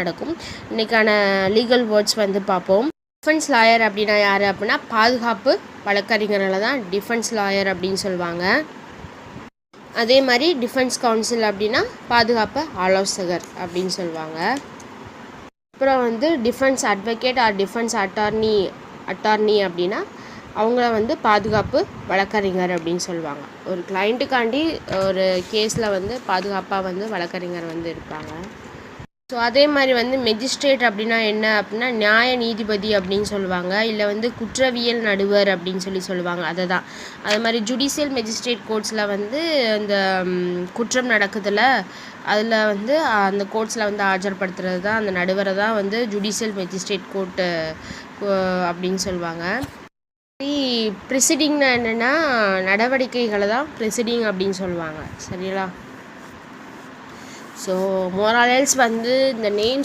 நடக்கும். இன்றைக்கான legal words வந்து பார்ப்போம். டிஃபென்ஸ் லாயர் அப்படின்னா யார் அப்படின்னா பாதுகாப்பு வழக்கறிஞர்களை தான் டிஃபென்ஸ் லாயர் அப்படின்னு சொல்லுவாங்க. அதே மாதிரி டிஃபென்ஸ் கவுன்சில் அப்படின்னா பாதுகாப்பு ஆலோசகர் அப்படின்னு சொல்லுவாங்க. அப்புறம் வந்து defence advocate or defence attorney அப்படின்னா அவங்கள வந்து பாதுகாப்பு வழக்கறிஞர் அப்படின்னு சொல்லுவாங்க. ஒரு கிளைண்ட்டுக்காண்டி ஒரு கேஸில் வந்து பாதுகாப்பாக வந்து வழக்கறிஞர் வந்து இருப்பாங்க. ஸோ அதே மாதிரி வந்து மெஜிஸ்ட்ரேட் அப்படின்னா என்ன அப்படின்னா நியாய நீதிபதி அப்படின்னு சொல்லுவாங்க. இல்லை வந்து குற்றவியல் நடுவர் அப்படின்னு சொல்லுவாங்க. அதை தான் அது மாதிரி ஜுடிஷியல் மெஜிஸ்ட்ரேட் கோர்ட்ஸில் வந்து இந்த குற்றம் நடக்குதுல அதில் வந்து அந்த கோர்ட்ஸில் வந்து ஆஜர்படுத்துறது தான் அந்த நடுவரை தான் வந்து ஜுடிஷியல் மெஜிஸ்ட்ரேட் கோர்ட்டு அப்படின்னு சொல்லுவாங்க. ப்ரிசிடிங்னா என்னென்னா நடவடிக்கைகளை தான் ப்ரிசிடிங் அப்படின்னு சொல்லுவாங்க. சரிங்களா? ஸோ மோரால் எல்ஸ் வந்து இந்த நேம்ஸ்